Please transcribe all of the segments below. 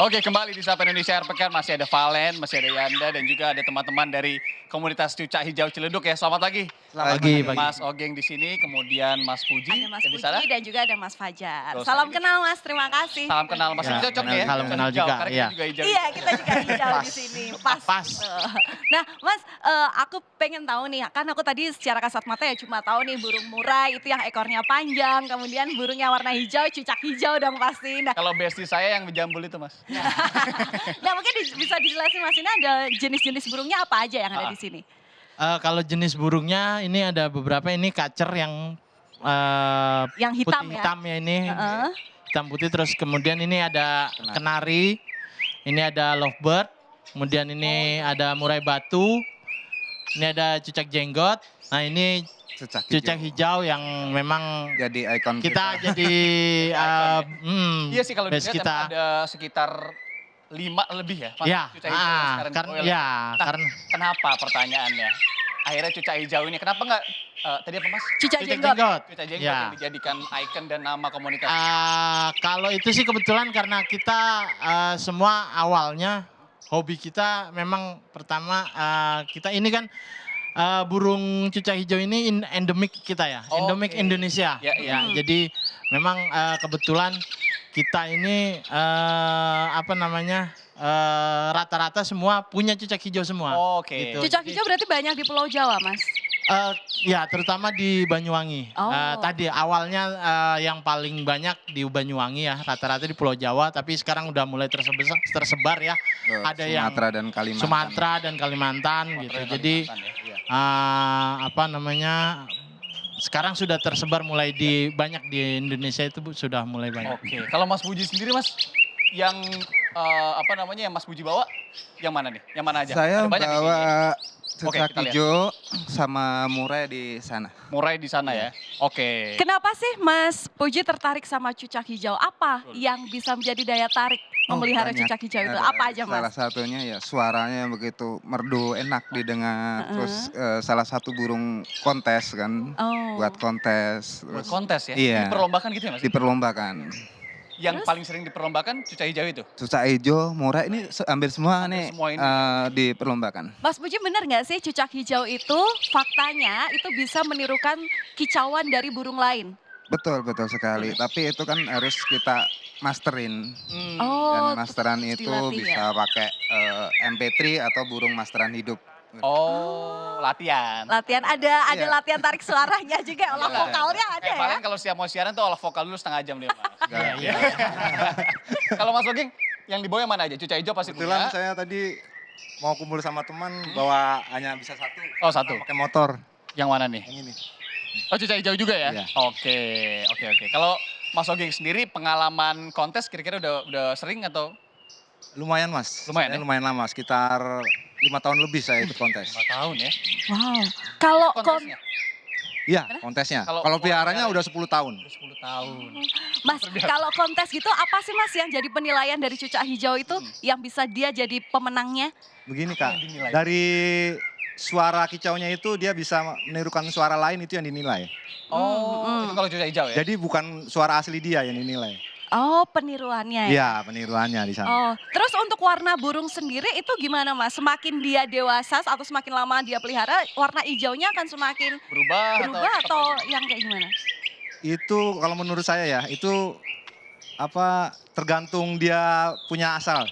Oke, kembali di Sapa Indonesia Air Pekan masih ada Valen, masih ada Yanda dan juga ada teman-teman dari komunitas Cucak Hijau Ciledug ya. Selamat pagi. Selamat Pagi, pagi. pagi. Mas Ogeng di sini, kemudian Mas Puji Ada Mas yang di sana. Puji dan juga ada Mas Fajar. Terus Salam ini kenal Mas, terima kasih. salam kenal Mas, Ya, ini cocok nih ya. salam Cucak kenal hijau, juga, karena iya. kita juga hijau. Iya, kita juga hijau Pas. di sini. Pas. Pas. Nah, Mas, aku pengen tahu nih, kan aku tadi secara kasat mata ya cuma tahu nih burung murai itu yang ekornya panjang, kemudian burungnya warna hijau, cucak hijau dong pasti. Nah, Kalau bestie saya yang berjambul itu Mas. nah mungkin bisa dijelasin Mas, ini ada jenis-jenis burungnya apa aja yang ada di sini? Kalau jenis burungnya ini ada beberapa, ini kacer yang Yang hitam putih ya? hitam ya ini. Heeh. Hitam putih, terus kemudian ini ada kenari, ini ada lovebird, kemudian ini ada murai batu, ini ada cucak jenggot. Nah ini cucak hijau yang memang Jadi ikon kita jadi Iya sih kalau base dilihat kita. emang ada sekitar 5 lebih ya. Mas, Ya, Cucak hijau yang sekarang karena dibawa ya, Nah, karena kenapa pertanyaannya? Akhirnya cucak hijau ini, kenapa enggak, tadi apa Mas? Cucak cucak jenggot. jenggot. Cucak jenggot Ya. yang dijadikan ikon dan nama komunitas. Kalau itu sih kebetulan karena kita semua awalnya hobi kita memang pertama kita ini kan burung cucak hijau ini endemik kita ya, endemik Oke. Indonesia. Ya, iya. Jadi memang kebetulan kita ini apa namanya rata-rata semua punya cucak hijau semua. Oke. Gitu. Cucak Jadi, hijau berarti banyak di Pulau Jawa, Mas? ya terutama di Banyuwangi. Oh. Tadi awalnya yang paling banyak di Banyuwangi ya, rata-rata di Pulau Jawa, tapi sekarang udah mulai tersebar ya. Ada yang Sumatera dan Kalimantan. Sumatera dan Kalimantan gitu. Jadi apa namanya sekarang sudah tersebar mulai di banyak di Indonesia itu sudah mulai banyak. Oke. Kalau Mas Puji sendiri Mas, yang apa namanya yang Mas Puji bawa, yang mana nih? Yang mana aja? Saya Ada banyak nih bawa kayaknya. Oke, cucak kita lihat. hijau sama murai di sana. Murai di sana ya. Oke. Kenapa sih Mas Puji tertarik sama cucak hijau? Apa yang bisa menjadi daya tarik memelihara Banyak. cucak hijau itu? Ada Apa aja Salah Mas? satunya ya suaranya yang begitu merdu, enak didengar. Terus salah satu burung kontes kan, Oh. buat kontes. Buat Terus kontes ya? Iya. Diperlombakan gitu ya Mas? diperlombakan. Yang Terus? paling sering diperlombakan cucak hijau itu? Cucak hijau, murai ini hampir semua Hampir nih semua ini. diperlombakan. Mas Puji benar nggak sih cucak hijau itu faktanya itu bisa menirukan kicauan dari burung lain? Betul, betul sekali. Tapi itu kan harus kita masterin. Hmm. Oh, Dan masteran terus itu dilatih bisa pakai MP3 atau burung masteran hidup. Oh, latihan. latihan ada Iya. latihan tarik suaranya juga, olah Iya. vokalnya ada ya. Paling kalau siap mau siaran tuh olah vokal dulu setengah jam dia Mas. Iya, iya. Kalau Mas Ogeng, yang dibawa yang mana aja? Cucak hijau pasti Kebetulan punya. saya tadi mau kumpul sama teman bawa hanya bisa satu. Oh, satu. Pakai motor. Yang mana nih? Yang ini. Oh, cucak hijau juga ya? Iya. Oke, oke. Kalau Mas Ogeng sendiri pengalaman kontes kira-kira udah sering atau Lumayan mas. Lumayan Saya ya? lumayan lama. Sekitar 5 tahun lebih saya ikut kontes. 5 tahun ya? Wow. Kalau Kontesnya? Iya kontesnya. Kalau Kalau mau piaranya piara- udah 10 tahun. Udah 10 tahun. Mas, kalau kontes gitu apa sih Mas yang jadi penilaian dari cucak hijau itu yang bisa dia jadi pemenangnya? Begini Apa kak. yang dinilai? Dari suara kicaunya itu dia bisa menirukan suara lain itu yang dinilai. Oh, itu kalau cucak hijau ya? Jadi bukan suara asli dia yang dinilai. Oh, peniruannya ya. Iya peniruannya di sana. Oh, terus untuk warna burung sendiri itu gimana Mas? Semakin dia dewasa atau semakin lama dia pelihara, warna hijaunya akan semakin berubah atau tetap aja? yang kayak gimana? Itu kalau menurut saya ya itu apa tergantung dia punya asal.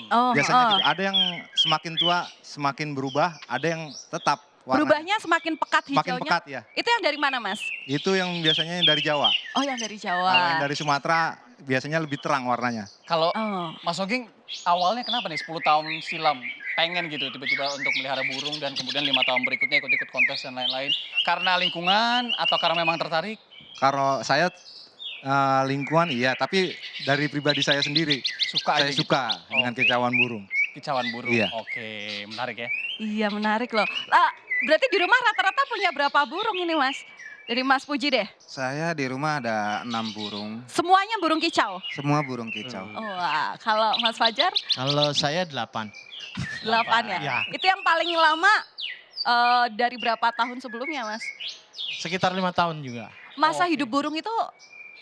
Oh, Biasanya oh. gitu. Ada yang semakin tua semakin berubah, ada yang tetap warna Berubahnya semakin pekat semakin hijaunya. pekat ya. Itu yang dari mana Mas? Itu yang biasanya dari Jawa. Oh, yang dari Kalau yang Jawa. dari Sumatera biasanya lebih terang warnanya. Kalau Oh. Mas Ogeng awalnya kenapa nih 10 tahun silam pengen gitu tiba-tiba untuk melihara burung dan kemudian 5 tahun berikutnya ikut-ikut kontes dan lain-lain. Karena lingkungan atau karena memang tertarik? Kalau saya lingkungan iya, tapi dari pribadi saya sendiri Suka saya aja gitu? suka dengan Oke. kicauan burung. Kicauan burung. Iya. Oke, menarik ya. Iya, menarik loh. Berarti di rumah rata-rata punya berapa burung ini Mas? Dari Mas Puji deh. Saya di rumah ada 6 burung. Semuanya burung kicau. Semua burung kicau. Wah, kalau Mas Fajar Kalau saya 8. 8 ya. Ya. Itu yang paling lama dari berapa tahun sebelumnya Mas? Sekitar 5 tahun juga. Masa Oke. hidup burung itu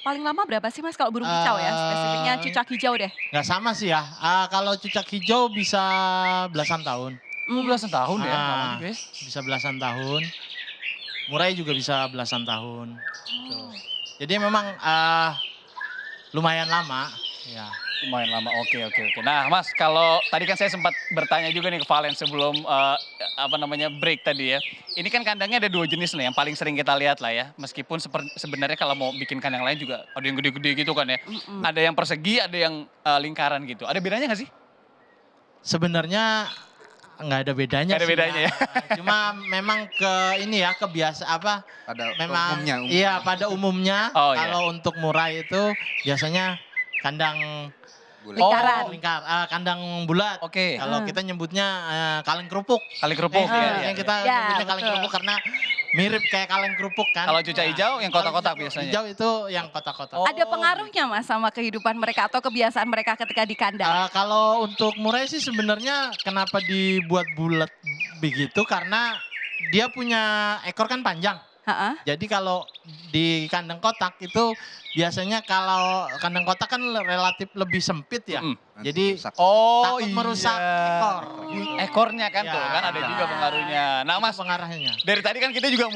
paling lama berapa sih Mas kalau burung kicau ya? Spesifiknya cucak hijau deh. Nggak sama sih ya. Kalau cucak hijau bisa belasan tahun. Belasan tahun ya, lama Ah, juga ya. bisa belasan tahun. Murai juga bisa belasan tahun. Gitu. Jadi memang lumayan lama. Ya. Lumayan lama, oke. Nah Mas, kalau tadi kan saya sempat bertanya juga nih ke Valen sebelum break tadi ya. Ini kan kandangnya ada 2 jenis nih yang paling sering kita lihat lah ya. Meskipun sebenarnya kalau mau bikin kandang lain juga ada yang gede-gede gitu kan ya. Ada yang persegi, ada yang lingkaran gitu. Ada bedanya nggak sih? Sebenarnya nggak ada bedanya Nggak ada sih bedanya ya. Cuma memang Pada memang umumnya. iya pada umumnya Oh, iya. kalau untuk murai itu biasanya kandang Bulan. Lingkaran. kandang bulat. Oke. Kalau kita nyebutnya kaleng kerupuk. Kali kerupuk ya. Yang kita Ya, nyebutnya kaleng betul. kerupuk karena mirip kayak kaleng kerupuk kan. Kalau cucak hijau yang kotak-kotak Kalau biasanya. Hijau itu yang kotak-kotak. Oh, Ada pengaruhnya Mas sama kehidupan mereka atau kebiasaan mereka ketika di kandang? Kalau untuk murai sih sebenarnya kenapa dibuat bulat begitu karena dia punya ekor kan panjang. Heeh. Jadi kalau di kandang kotak itu biasanya kalau kandang kotak kan relatif lebih sempit ya. Mm-mm. Jadi Oh takut iya. merusak ekor. Ekornya kan Ya. tuh kan ada juga pengaruhnya. Nah Mas, Itu pengarahnya. dari tadi kan kita juga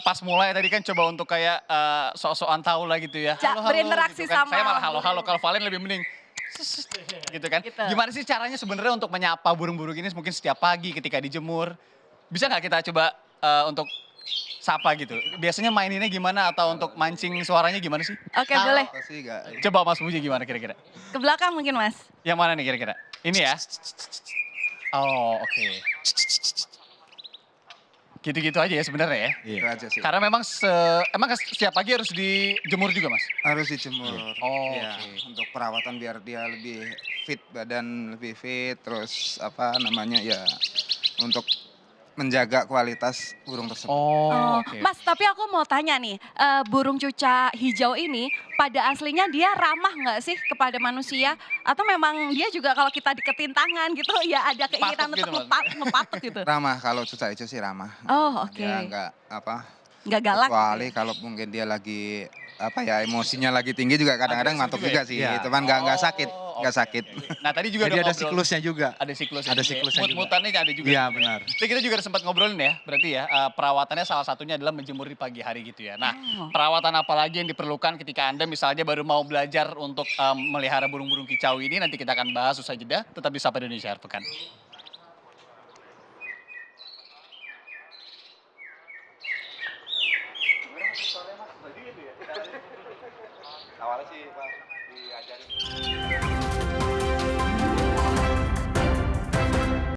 pas mulai tadi kan coba untuk kayak sok-sokan tahu lah gitu ya. Berinteraksi gitu kan. sama Saya malah halo-halo, burung. kalau Valen lebih mending gitu kan. Gitu. Gimana sih caranya sebenarnya untuk menyapa burung-burung ini mungkin setiap pagi ketika dijemur? Bisa nggak kita coba untuk sapa gitu? Biasanya maininnya gimana atau untuk mancing suaranya gimana sih? Oke, Kalau- boleh. Pasti nggak. Coba Mas Muji gimana kira-kira? Ke belakang mungkin Mas. Yang mana nih kira-kira? Ini ya? Oh oke. Gitu-gitu aja ya sebenarnya ya? Itu aja sih. Karena memang emang setiap pagi harus dijemur juga Mas? Harus dijemur. Oh, Ya, oke. untuk perawatan biar dia lebih fit, badan lebih fit, terus ya untuk menjaga kualitas burung tersebut. Oh, oke. Mas, tapi aku mau tanya nih, burung cucak hijau ini pada aslinya dia ramah nggak sih kepada manusia? Atau memang dia juga kalau kita deketin tangan gitu ya ada keinginan Patok gitu, untuk Mas? ngepatuk gitu? Ramah, kalau cucak hijau sih ramah. Oh, oke. Dia nggak Nggak galak gitu kecuali ya? kalau mungkin dia lagi emosinya lagi tinggi juga kadang-kadang Agresif ngantuk juga juga ya? sih. Iya. Cuman nggak sakit, Oh, nggak oke, sakit. oke. Nah tadi juga Jadi udah ada ngobrol. siklusnya juga. Ada siklusnya. Ada juga ya. siklusnya juga. Mut-mutannya ada juga. Iya, gitu ya. benar. Jadi kita juga udah sempat ngobrolin ya, berarti ya perawatannya salah satunya adalah menjemur di pagi hari gitu ya. Nah, Oh. perawatan apa lagi yang diperlukan ketika Anda misalnya baru mau belajar untuk melihara burung-burung kicau ini, nanti kita akan bahas usai jeda, tetap di Sapa Indonesia Akhir Pekan. Awalnya sih Pak.